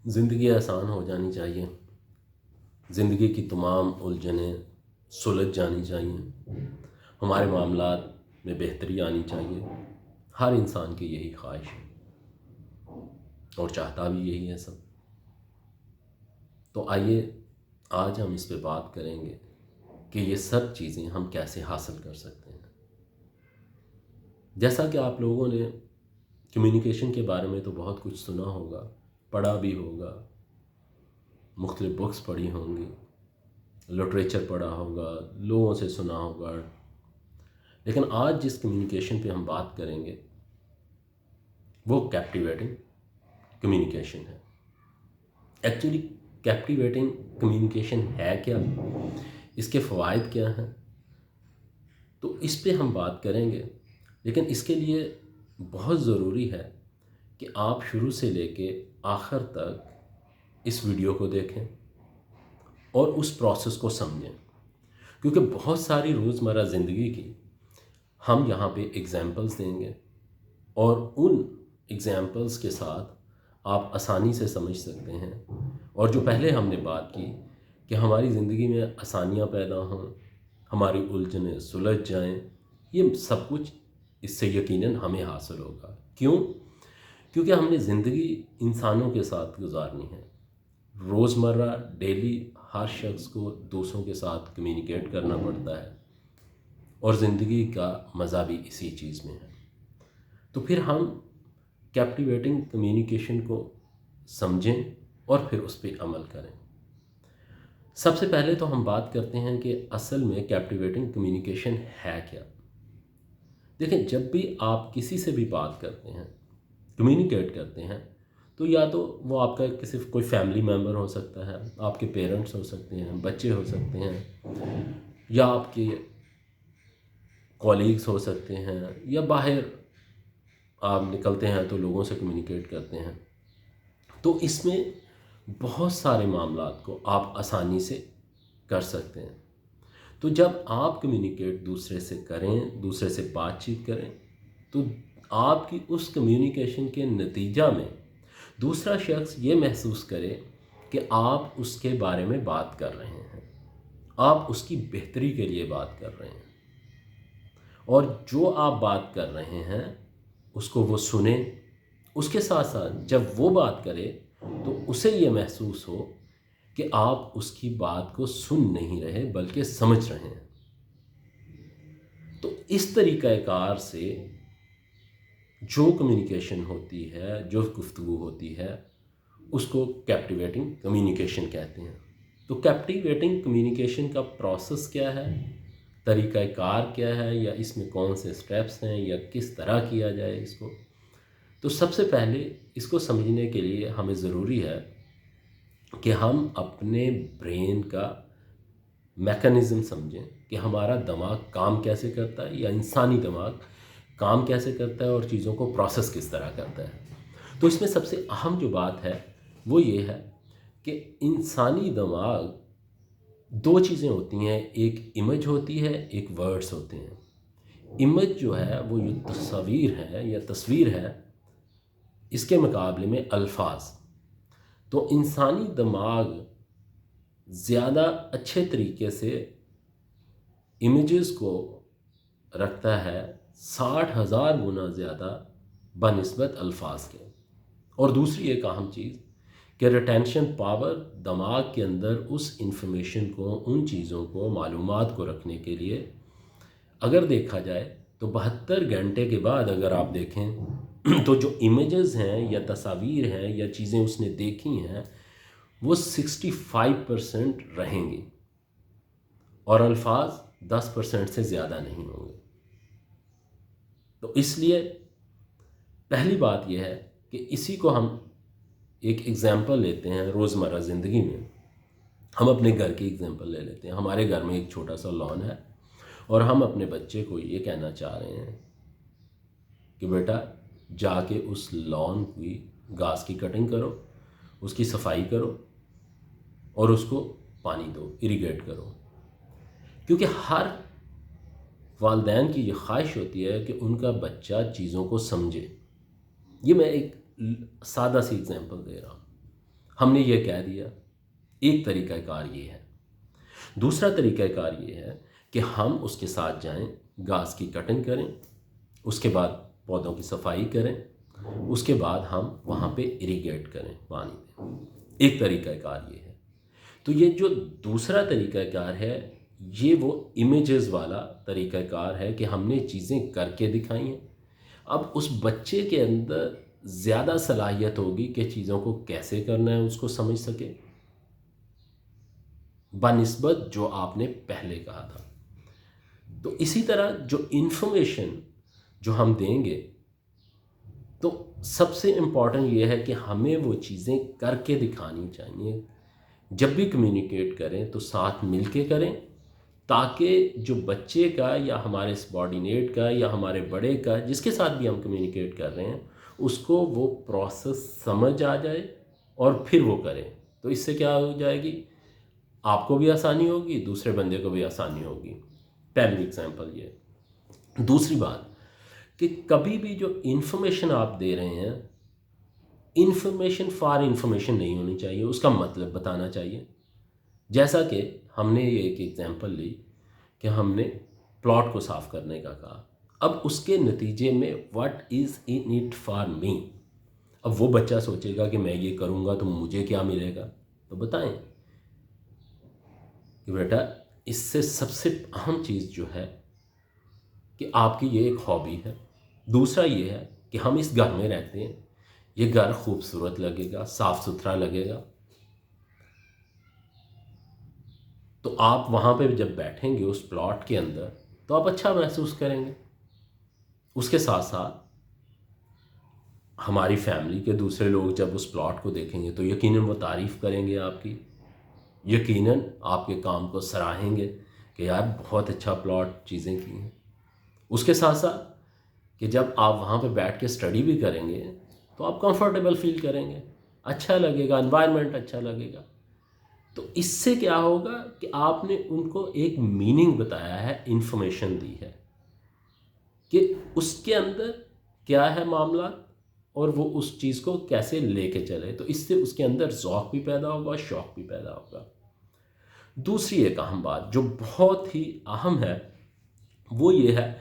زندگی آسان ہو جانی چاہیے، زندگی کی تمام الجھنیں سلجھ جانی چاہیے، ہمارے معاملات میں بہتری آنی چاہیے۔ ہر انسان کی یہی خواہش ہے اور چاہتا بھی یہی ہے سب۔ تو آئیے آج ہم اس پہ بات کریں گے کہ یہ سب چیزیں ہم کیسے حاصل کر سکتے ہیں۔ جیسا کہ آپ لوگوں نے کمیونیکیشن کے بارے میں تو بہت کچھ سنا ہوگا، پڑھا بھی ہوگا، مختلف بکس پڑھی ہوں گی، لٹریچر پڑھا ہوگا، لوگوں سے سنا ہوگا، لیکن آج جس کمیونیکیشن پہ ہم بات کریں گے وہ کیپٹیویٹنگ کمیونیکیشن ہے۔ ایکچولی کیپٹیویٹنگ کمیونیکیشن ہے کیا، اس کے فوائد کیا ہیں، تو اس پہ ہم بات کریں گے۔ لیکن اس کے لیے بہت ضروری ہے کہ آپ شروع سے لے کے آخر تک اس ویڈیو کو دیکھیں اور اس پروسیس کو سمجھیں، کیونکہ بہت ساری روزمرہ زندگی کی ہم یہاں پہ ایگزامپلز دیں گے اور ان ایگزامپلز کے ساتھ آپ آسانی سے سمجھ سکتے ہیں۔ اور جو پہلے ہم نے بات کی کہ ہماری زندگی میں آسانیاں پیدا ہوں، ہماری الجھنیں سلجھ جائیں، یہ سب کچھ اس سے یقیناً ہمیں حاصل ہوگا۔ کیوں؟ کیونکہ ہم نے زندگی انسانوں کے ساتھ گزارنی ہے۔ روزمرہ ڈیلی ہر شخص کو دوسروں کے ساتھ کمیونیکیٹ کرنا پڑتا ہے اور زندگی کا مزہ بھی اسی چیز میں ہے۔ تو پھر ہم کیپٹیویٹنگ کمیونیکیشن کو سمجھیں اور پھر اس پہ عمل کریں۔ سب سے پہلے تو ہم بات کرتے ہیں کہ اصل میں کیپٹیویٹنگ کمیونیکیشن ہے کیا۔ دیکھیں، جب بھی آپ کسی سے بھی بات کرتے ہیں، کمیونیکیٹ کرتے ہیں، تو یا تو وہ آپ کا صرف کوئی فیملی ممبر ہو سکتا ہے، آپ کے پیرنٹس ہو سکتے ہیں، بچے ہو سکتے ہیں، یا آپ کے کولیگز ہو سکتے ہیں، یا باہر آپ نکلتے ہیں تو لوگوں سے کمیونیکیٹ کرتے ہیں۔ تو اس میں بہت سارے معاملات کو آپ آسانی سے کر سکتے ہیں۔ تو جب آپ کمیونیکیٹ دوسرے سے کریں، دوسرے سے بات چیت کریں، تو آپ کی اس کمیونیکیشن کے نتیجہ میں دوسرا شخص یہ محسوس کرے کہ آپ اس کے بارے میں بات کر رہے ہیں، آپ اس کی بہتری کے لیے بات کر رہے ہیں، اور جو آپ بات کر رہے ہیں اس کو وہ سنیں۔ اس کے ساتھ ساتھ جب وہ بات کرے تو اسے یہ محسوس ہو کہ آپ اس کی بات کو سن نہیں رہے بلکہ سمجھ رہے ہیں۔ تو اس طریقہ کار سے جو کمیونیکیشن ہوتی ہے، جو گفتگو ہوتی ہے، اس کو کیپٹیویٹنگ کمیونیکیشن کہتے ہیں۔ تو کیپٹیویٹنگ کمیونیکیشن کا پروسیس کیا ہے، طریقہ کار کیا ہے، یا اس میں کون سے سٹیپس ہیں، یا کس طرح کیا جائے اس کو، تو سب سے پہلے اس کو سمجھنے کے لیے ہمیں ضروری ہے کہ ہم اپنے برین کا میکانزم سمجھیں کہ ہمارا دماغ کام کیسے کرتا ہے، یا انسانی دماغ کام کیسے کرتا ہے اور چیزوں کو پروسیس کس طرح کرتا ہے۔ تو اس میں سب سے اہم جو بات ہے وہ یہ ہے کہ انسانی دماغ دو چیزیں ہوتی ہیں، ایک امیج ہوتی ہے، ایک ورڈز ہوتے ہیں۔ امیج جو ہے وہ یہ تصویر ہے یا تصویر ہے، اس کے مقابلے میں الفاظ۔ تو انسانی دماغ زیادہ اچھے طریقے سے امیجز کو رکھتا ہے 60,000 گنا زیادہ بنسبت الفاظ کے۔ اور دوسری ایک اہم چیز کہ ریٹینشن پاور دماغ کے اندر اس انفارمیشن کو، ان چیزوں کو، معلومات کو رکھنے کے لیے اگر دیکھا جائے تو 72 گھنٹے کے بعد اگر آپ دیکھیں تو جو امیجز ہیں یا تصاویر ہیں یا چیزیں اس نے دیکھی ہیں وہ 65% رہیں گی، اور الفاظ 10% سے زیادہ نہیں ہوں گے۔ تو اس لیے پہلی بات یہ ہے کہ اسی کو ہم ایک ایگزامپل لیتے ہیں روزمرہ زندگی میں۔ ہم اپنے گھر کی ایگزامپل لے لیتے ہیں۔ ہمارے گھر میں ایک چھوٹا سا لان ہے اور ہم اپنے بچے کو یہ کہنا چاہ رہے ہیں کہ بیٹا جا کے اس لان کی گھاس کی کٹنگ کرو، اس کی صفائی کرو اور اس کو پانی دو، اریگیٹ کرو۔ کیونکہ ہر والدین کی یہ خواہش ہوتی ہے کہ ان کا بچہ چیزوں کو سمجھے۔ یہ میں ایک سادہ سی ایگزامپل دے رہا ہوں۔ ہم نے یہ کہہ دیا، ایک طریقہ کار یہ ہے۔ دوسرا طریقہ کار یہ ہے کہ ہم اس کے ساتھ جائیں، گھاس کی کٹنگ کریں، اس کے بعد پودوں کی صفائی کریں، اس کے بعد ہم وہاں پہ اریگیٹ کریں پانی میں۔ ایک طریقہ کار یہ ہے۔ تو یہ جو دوسرا طریقہ کار ہے، یہ وہ امیجز والا طریقہ کار ہے کہ ہم نے چیزیں کر کے دکھائی ہیں۔ اب اس بچے کے اندر زیادہ صلاحیت ہوگی کہ چیزوں کو کیسے کرنا ہے اس کو سمجھ سکے، بنسبت جو آپ نے پہلے کہا تھا۔ تو اسی طرح جو انفارمیشن جو ہم دیں گے، تو سب سے امپورٹنٹ یہ ہے کہ ہمیں وہ چیزیں کر کے دکھانی چاہیے۔ جب بھی کمیونیکیٹ کریں تو ساتھ مل کے کریں، تاکہ جو بچے کا یا ہمارے سبارڈینیٹ کا یا ہمارے بڑے کا، جس کے ساتھ بھی ہم کمیونیکیٹ کر رہے ہیں، اس کو وہ پروسیس سمجھ آ جائے اور پھر وہ کریں۔ تو اس سے کیا ہو جائے گی، آپ کو بھی آسانی ہوگی، دوسرے بندے کو بھی آسانی ہوگی۔ پہلی ایگزامپل یہ۔ دوسری بات کہ کبھی بھی جو انفارمیشن آپ دے رہے ہیں، انفارمیشن فار انفارمیشن نہیں ہونی چاہیے، اس کا مطلب بتانا چاہیے۔ جیسا کہ ہم نے یہ ایک ایگزامپل لی کہ ہم نے پلاٹ کو صاف کرنے کا کہا، اب اس کے نتیجے میں what is in it for می۔ اب وہ بچہ سوچے گا کہ میں یہ کروں گا تو مجھے کیا ملے گا، تو بتائیں کہ بیٹا اس سے سب سے اہم چیز جو ہے کہ آپ کی یہ ایک ہابی ہے، دوسرا یہ ہے کہ ہم اس گھر میں رہتے ہیں، یہ گھر خوبصورت لگے گا، صاف ستھرا لگے گا، تو آپ وہاں پہ جب بیٹھیں گے اس پلاٹ کے اندر تو آپ اچھا محسوس کریں گے۔ اس کے ساتھ ساتھ ہماری فیملی کے دوسرے لوگ جب اس پلاٹ کو دیکھیں گے تو یقیناً وہ تعریف کریں گے آپ کی، یقیناً آپ کے کام کو سراہیں گے کہ یار بہت اچھا پلاٹ چیزیں کی ہیں۔ اس کے ساتھ ساتھ کہ جب آپ وہاں پہ بیٹھ کے اسٹڈی بھی کریں گے تو آپ کمفرٹیبل فیل کریں گے، اچھا لگے گا، انوائرمنٹ اچھا لگے گا۔ تو اس سے کیا ہوگا کہ آپ نے ان کو ایک میننگ بتایا ہے، انفارمیشن دی ہے کہ اس کے اندر کیا ہے معاملات اور وہ اس چیز کو کیسے لے کے چلے، تو اس سے اس کے اندر ذوق بھی پیدا ہوگا، شوق بھی پیدا ہوگا۔ دوسری ایک اہم بات جو بہت ہی اہم ہے وہ یہ ہے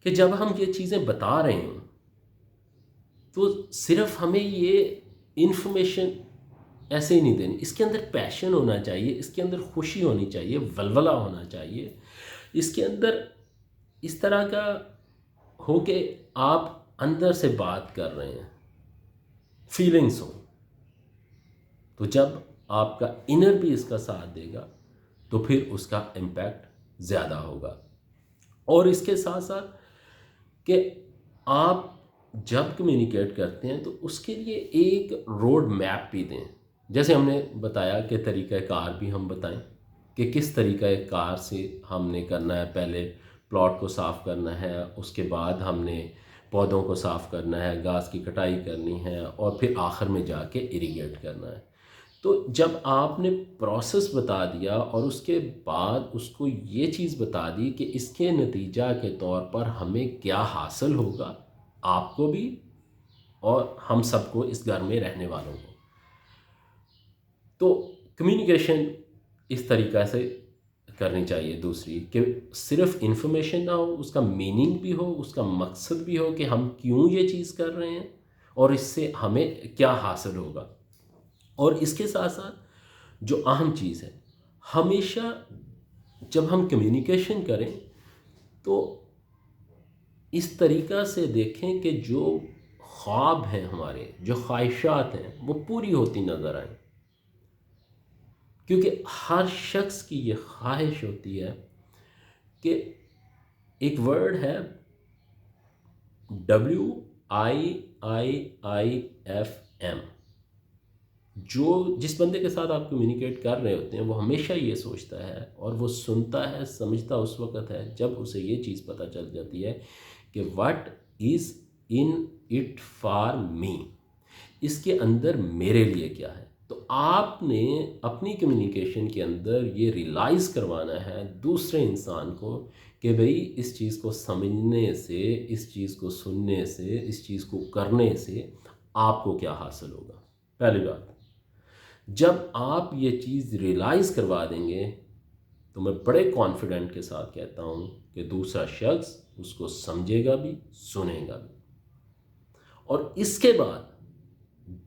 کہ جب ہم یہ چیزیں بتا رہے ہیں تو صرف ہمیں یہ انفارمیشن ایسے ہی نہیں دینی، اس کے اندر پیشن ہونا چاہیے، اس کے اندر خوشی ہونی چاہیے، ولولہ ہونا چاہیے، اس کے اندر اس طرح کا ہو کہ آپ اندر سے بات کر رہے ہیں، فیلنگز ہوں۔ تو جب آپ کا انر بھی اس کا ساتھ دے گا تو پھر اس کا امپیکٹ زیادہ ہوگا۔ اور اس کے ساتھ ساتھ کہ آپ جب کمیونیکیٹ کرتے ہیں تو اس کے لیے ایک روڈ میپ بھی دیں، جیسے ہم نے بتایا کہ طریقہ کار بھی ہم بتائیں کہ کس طریقہ کار سے ہم نے کرنا ہے۔ پہلے پلاٹ کو صاف کرنا ہے، اس کے بعد ہم نے پودوں کو صاف کرنا ہے، گھاس کی کٹائی کرنی ہے، اور پھر آخر میں جا کے اریگیٹ کرنا ہے۔ تو جب آپ نے پروسیس بتا دیا اور اس کے بعد اس کو یہ چیز بتا دی کہ اس کے نتیجہ کے طور پر ہمیں کیا حاصل ہوگا، آپ کو بھی اور ہم سب کو، اس گھر میں رہنے والوں کو، تو کمیونیکیشن اس طریقہ سے کرنی چاہیے۔ دوسری کہ صرف انفارمیشن نہ ہو، اس کا میننگ بھی ہو، اس کا مقصد بھی ہو کہ ہم کیوں یہ چیز کر رہے ہیں اور اس سے ہمیں کیا حاصل ہوگا۔ اور اس کے ساتھ ساتھ جو اہم چیز ہے، ہمیشہ جب ہم کمیونیکیشن کریں تو اس طریقہ سے دیکھیں کہ جو خواب ہیں ہمارے، جو خواہشات ہیں، وہ پوری ہوتی نظر آئیں، کیونکہ ہر شخص کی یہ خواہش ہوتی ہے کہ ایک ورڈ ہے WIIIFM، جس بندے کے ساتھ آپ کمیونیکیٹ کر رہے ہوتے ہیں وہ ہمیشہ یہ سوچتا ہے اور وہ سنتا ہے، سمجھتا اس وقت ہے جب اسے یہ چیز پتہ چل جاتی ہے کہ what is in it for me, اس کے اندر میرے لیے کیا ہے۔ تو آپ نے اپنی کمیونیکیشن کے اندر یہ ریلائز کروانا ہے دوسرے انسان کو کہ بھئی اس چیز کو سمجھنے سے، اس چیز کو سننے سے، اس چیز کو کرنے سے آپ کو کیا حاصل ہوگا۔ پہلی بات۔ جب آپ یہ چیز ریئلائز کروا دیں گے تو میں بڑے کانفیڈنٹ کے ساتھ کہتا ہوں کہ دوسرا شخص اس کو سمجھے گا بھی، سنے گا بھی. اور اس کے بعد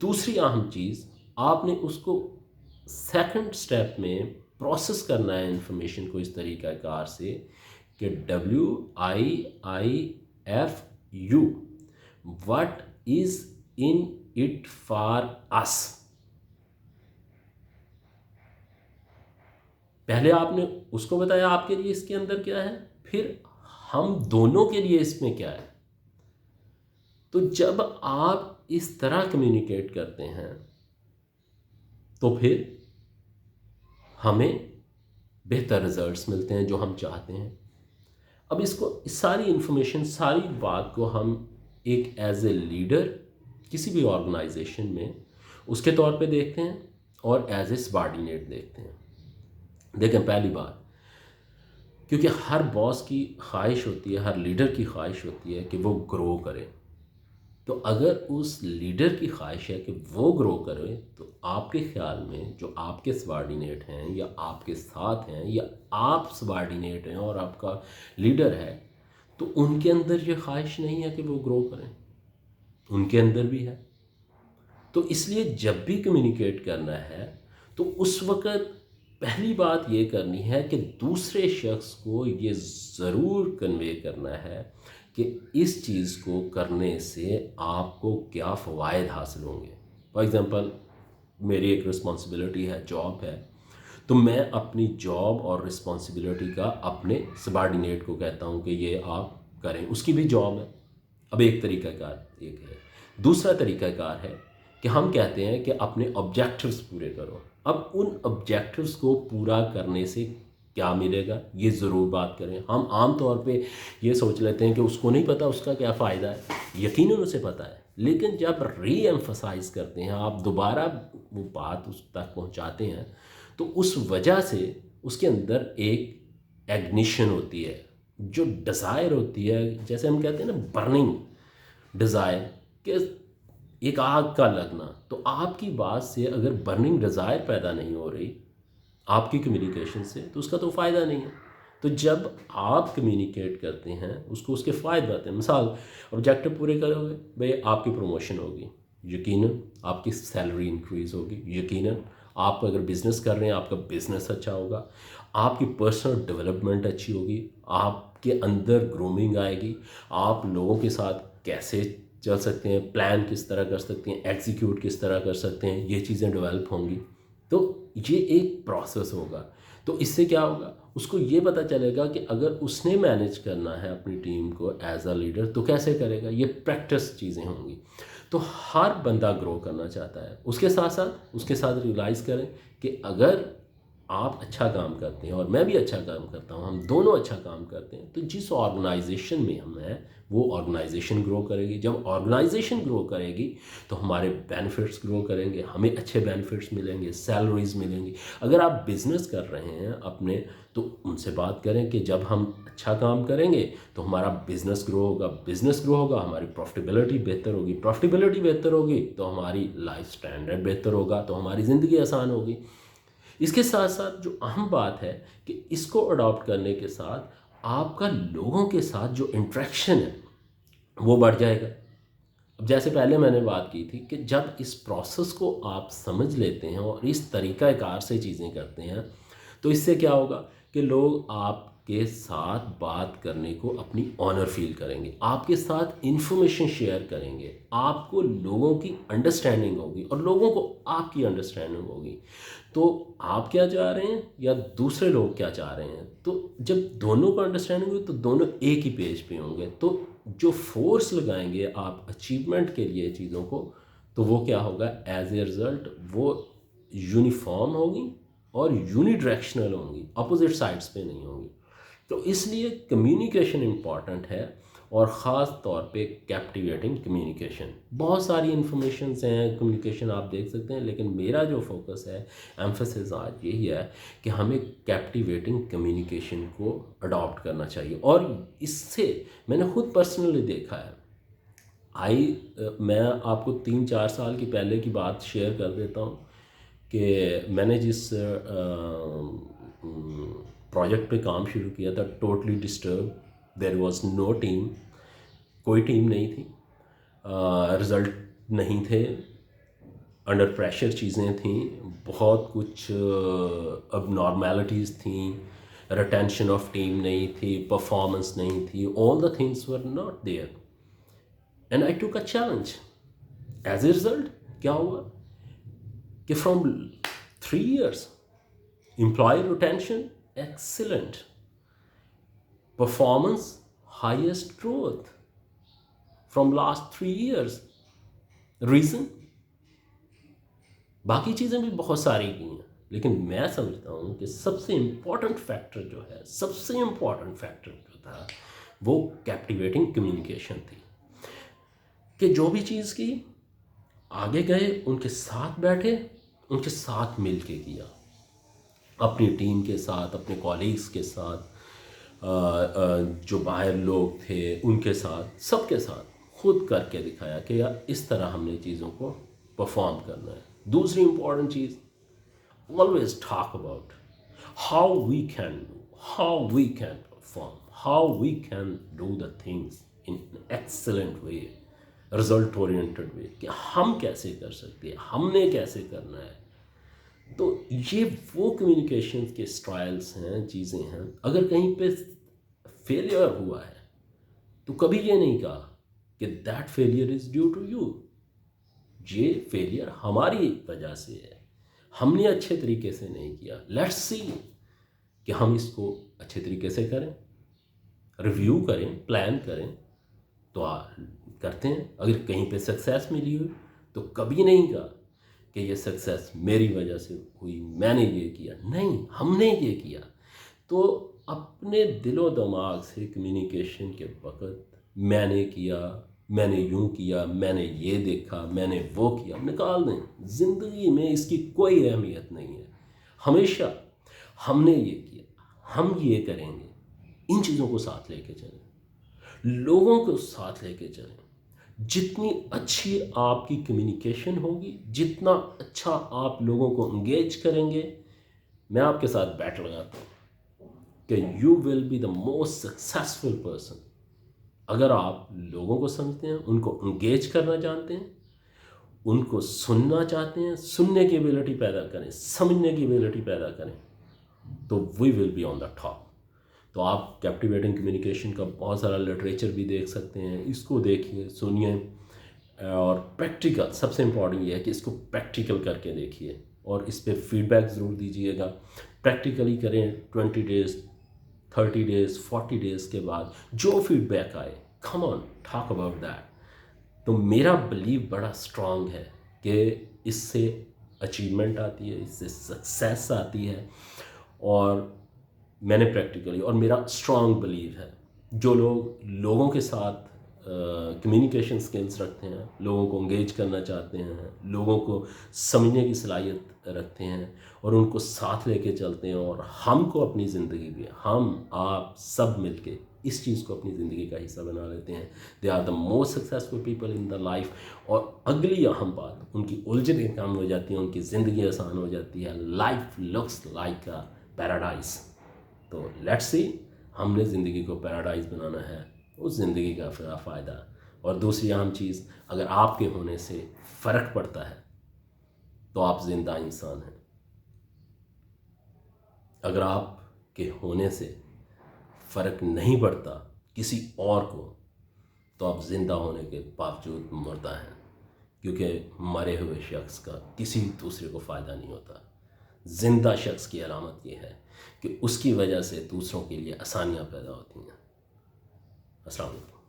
دوسری اہم چیز، آپ نے اس کو سیکنڈ سٹیپ میں پروسیس کرنا ہے انفارمیشن کو اس طریقہ کار سے کہ WIIFU what is in it for us. پہلے آپ نے اس کو بتایا آپ کے لیے اس کے اندر کیا ہے، پھر ہم دونوں کے لیے اس میں کیا ہے. تو جب آپ اس طرح کمیونیکیٹ کرتے ہیں تو پھر ہمیں بہتر رزلٹس ملتے ہیں جو ہم چاہتے ہیں. اب اس ساری انفارمیشن، ساری بات کو ہم ایک ایز اے لیڈر کسی بھی آرگنائزیشن میں اس کے طور پہ دیکھتے ہیں اور ایز اے سبارڈینیٹ دیکھتے ہیں. دیکھیں پہلی بات، کیونکہ ہر باس کی خواہش ہوتی ہے، ہر لیڈر کی خواہش ہوتی ہے کہ وہ گرو کرے. تو اگر اس لیڈر کی خواہش ہے کہ وہ گرو کرے تو آپ کے خیال میں جو آپ کے سبارڈینیٹ ہیں یا آپ کے ساتھ ہیں یا آپ سبارڈینیٹ ہیں اور آپ کا لیڈر ہے، تو ان کے اندر یہ خواہش نہیں ہے کہ وہ گرو کریں؟ ان کے اندر بھی ہے. تو اس لیے جب بھی کمیونیکیٹ کرنا ہے تو اس وقت پہلی بات یہ کرنی ہے کہ دوسرے شخص کو یہ ضرور کنوے کرنا ہے کہ اس چیز کو کرنے سے آپ کو کیا فوائد حاصل ہوں گے. فار ایگزامپل میری ایک رسپانسبلٹی ہے، جاب ہے، تو میں اپنی جاب اور رسپانسبلٹی کا اپنے سبارڈینیٹ کو کہتا ہوں کہ یہ آپ کریں، اس کی بھی جاب ہے. اب ایک طریقہ کار ایک ہے. دوسرا طریقہ کار ہے کہ ہم کہتے ہیں کہ اپنے آبجیکٹیوز پورے کرو. اب ان آبجیکٹیوز کو پورا کرنے سے کیا ملے گا یہ ضرور بات کریں. ہم عام طور پہ یہ سوچ لیتے ہیں کہ اس کو نہیں پتہ اس کا کیا فائدہ ہے. یقیناً اسے پتہ ہے، لیکن جب ری ایمفسائز کرتے ہیں، آپ دوبارہ وہ بات اس تک پہنچاتے ہیں، تو اس وجہ سے اس کے اندر ایک ایگنیشن ہوتی ہے، جو ڈیزائر ہوتی ہے، جیسے ہم کہتے ہیں نا برننگ ڈیزائر، کہ ایک آگ کا لگنا. تو آپ کی بات سے اگر برننگ ڈیزائر پیدا نہیں ہو رہی آپ کی کمیونیکیشن سے، تو اس کا تو فائدہ نہیں ہے. تو جب آپ کمیونیکیٹ کرتے ہیں اس کو اس کے فائدے آتے ہیں. مثال، آبجیکٹو پورے کرو گے بھئی آپ کی پروموشن ہوگی، یقیناً آپ کی سیلری انکریز ہوگی، یقیناً آپ اگر بزنس کر رہے ہیں آپ کا بزنس اچھا ہوگا، آپ کی پرسنل ڈیولپمنٹ اچھی ہوگی، آپ کے اندر گرومنگ آئے گی، آپ لوگوں کے ساتھ کیسے چل سکتے ہیں، پلان کس طرح کر سکتے ہیں، ایگزیکیوٹ کس طرح کر سکتے ہیں، یہ چیزیں ڈیولپ ہوں گی. تو یہ ایک پروسیس ہوگا. تو اس سے کیا ہوگا، اس کو یہ پتہ چلے گا کہ اگر اس نے مینیج کرنا ہے اپنی ٹیم کو ایز اے لیڈر تو کیسے کرے گا. یہ پریکٹس چیزیں ہوں گی. تو ہر بندہ گرو کرنا چاہتا ہے. اس کے ساتھ ریئلائز کریں کہ اگر آپ اچھا کام کرتے ہیں اور میں بھی اچھا کام کرتا ہوں، ہم دونوں اچھا کام کرتے ہیں، تو جس آرگنائزیشن میں ہم ہیں وہ آرگنائزیشن گرو کرے گی. جب آرگنائزیشن گرو کرے گی تو ہمارے بینیفٹس گرو کریں گے، ہمیں اچھے بینیفٹس ملیں گے، سیلریز ملیں گی. اگر آپ بزنس کر رہے ہیں اپنے، تو ان سے بات کریں کہ جب ہم اچھا کام کریں گے تو ہمارا بزنس گرو ہوگا، ہماری پروفٹیبلٹی بہتر ہوگی، پروفٹیبلٹی بہتر ہوگی تو ہماری لائف سٹینڈرڈ بہتر ہوگا، تو ہماری زندگی آسان ہوگی. اس کے ساتھ ساتھ جو اہم بات ہے کہ اس کو اڈاپٹ کرنے کے ساتھ آپ کا لوگوں کے ساتھ جو انٹریکشن ہے وہ بڑھ جائے گا. اب جیسے پہلے میں نے بات کی تھی کہ جب اس پروسیس کو آپ سمجھ لیتے ہیں اور اس طریقہ کار سے چیزیں کرتے ہیں تو اس سے کیا ہوگا کہ لوگ آپ کے ساتھ بات کرنے کو اپنی آنر فیل کریں گے، آپ کے ساتھ انفارمیشن شیئر کریں گے، آپ کو لوگوں کی انڈرسٹینڈنگ ہوگی اور لوگوں کو آپ کی انڈرسٹینڈنگ ہوگی. تو آپ کیا چاہ رہے ہیں یا دوسرے لوگ کیا چاہ رہے ہیں، تو جب دونوں کو انڈرسٹینڈنگ ہوگی تو دونوں ایک ہی پیج پہ ہوں گے. تو جو فورس لگائیں گے آپ اچیومنٹ کے لیے چیزوں کو، تو وہ کیا ہوگا، ایز اے رزلٹ وہ یونیفارم ہوگی اور یونی ڈائریکشنل ہوں گی، اپوزٹ سائڈس پہ نہیں ہوں گی. تو اس لیے کمیونیکیشن امپورٹنٹ ہے، اور خاص طور پہ کیپٹیویٹنگ کمیونیکیشن. بہت ساری انفارمیشنز ہیں کمیونیکیشن آپ دیکھ سکتے ہیں، لیکن میرا جو فوکس ہے، ایمفسس آج یہی ہے کہ ہمیں کیپٹیویٹنگ کمیونیکیشن کو اڈاپٹ کرنا چاہیے. اور اس سے میں نے خود پرسنلی دیکھا ہے. میں آپ کو 3-4 سال کی پہلے کی بات شیئر کر دیتا ہوں کہ میں نے جس پروجیکٹ پہ کام شروع کیا تھا totally disturb, there was no team, کوئی ٹیم نہیں تھی، رزلٹ نہیں تھے، انڈر پریشر چیزیں تھیں، بہت کچھ اب نارمیلٹیز تھیں، ریٹینشن آف ٹیم نہیں تھی، پرفارمنس نہیں تھی، all the things were not there, and I took a challenge. As a result کیا ہوا کہ from 3 years employee retention excellent, performance highest growth from last 3 years. reason باقی چیزیں بھی بہت ساری کی ہیں، لیکن میں سمجھتا ہوں کہ سب سے امپورٹنٹ فیکٹر جو ہے، سب سے امپورٹنٹ فیکٹر جو تھا وہ کیپٹیویٹنگ کمیونیکیشن تھی، کہ جو بھی چیز کی آگے گئے، ان کے ساتھ بیٹھے، ان کے ساتھ مل کے کیا، اپنی ٹیم کے ساتھ، اپنے کولیگز کے ساتھ، جو باہر لوگ تھے ان کے ساتھ، سب کے ساتھ خود کر کے دکھایا کہ یار اس طرح ہم نے چیزوں کو پرفارم کرنا ہے. دوسری امپورٹنٹ چیز، always talk about how we can perform, how we can do the things in an excellent way, result oriented way، کہ ہم کیسے کر سکتے ہیں، ہم نے کیسے کرنا ہے. تو یہ وہ کمیونیکیشن کے اسٹائلس ہیں، چیزیں ہیں. اگر کہیں پہ فیلئر ہوا ہے تو کبھی یہ نہیں کہا کہ that failure is due to you, یہ فیلئر ہماری وجہ سے ہے، ہم نے اچھے طریقے سے نہیں کیا. لیٹس سی کہ ہم اس کو اچھے طریقے سے کریں، ریویو کریں، پلان کریں، تو کرتے ہیں. اگر کہیں پہ سکسیس ملی ہوئی تو کبھی نہیں کہا کہ یہ سکسیس میری وجہ سے ہوئی، میں نے یہ کیا، نہیں، ہم نے یہ کیا. تو اپنے دل و دماغ سے کمیونیکیشن کے وقت میں نے کیا، میں نے یوں کیا، میں نے یہ دیکھا، میں نے وہ کیا، نکال دیں. زندگی میں اس کی کوئی اہمیت نہیں ہے. ہمیشہ ہم نے یہ کیا، ہم یہ کریں گے، ان چیزوں کو ساتھ لے کے چلیں، لوگوں کو ساتھ لے کے چلیں. جتنی اچھی آپ کی کمیونیکیشن ہوگی، جتنا اچھا آپ لوگوں کو انگیج کریں گے، میں آپ کے ساتھ بیٹ لگاتا ہوں کہ you will be the most successful person. اگر آپ لوگوں کو سمجھتے ہیں، ان کو انگیج کرنا جانتے ہیں، ان کو سننا چاہتے ہیں، سننے کی ایبلٹی پیدا کریں، سمجھنے کی ایبلٹی پیدا کریں، تو وی will be on the top. تو آپ کیپٹیویٹنگ کمیونیکیشن کا بہت سارا لٹریچر بھی دیکھ سکتے ہیں، اس کو دیکھیے، سنیے، اور پریکٹیکل، سب سے امپورٹنٹ یہ ہے کہ اس کو پریکٹیکل کر کے دیکھیے اور اس پہ فیڈ بیک ضرور دیجیے گا. پریکٹیکلی کریں، 20 days 30 days 40 days کے بعد جو فیڈ بیک آئے، کم آن ٹاک اباؤٹ دیٹ. تو میرا بلیو بڑا اسٹرانگ ہے کہ اس سے اچیومنٹ آتی ہے، اس سے سکسیس آتی ہے. اور میں نے پریکٹیکلی، اور میرا اسٹرانگ بلیو ہے، جو لوگ لوگوں کے ساتھ کمیونیکیشن سکلز رکھتے ہیں، لوگوں کو انگیج کرنا چاہتے ہیں، لوگوں کو سمجھنے کی صلاحیت رکھتے ہیں، اور ان کو ساتھ لے کے چلتے ہیں، اور ہم کو اپنی زندگی میں، ہم آپ سب مل کے اس چیز کو اپنی زندگی کا حصہ بنا لیتے ہیں، they are the most successful people in the life. اور اگلی اہم بات، ان کی الجھنیں کم ہو جاتی ہیں، ان کی زندگی آسان ہو جاتی ہے. Life looks like a paradise. تو لیٹس سی، ہم نے زندگی کو پیراڈائز بنانا ہے، اس زندگی کا فائدہ. اور دوسری اہم چیز، اگر آپ کے ہونے سے فرق پڑتا ہے تو آپ زندہ انسان ہیں. اگر آپ کے ہونے سے فرق نہیں پڑتا کسی اور کو، تو آپ زندہ ہونے کے باوجود مردہ ہیں، کیونکہ مرے ہوئے شخص کا کسی دوسرے کو فائدہ نہیں ہوتا. زندہ شخص کی علامت یہ ہے کہ اس کی وجہ سے دوسروں کے لیے آسانیاں پیدا ہوتی ہیں. السلام علیکم.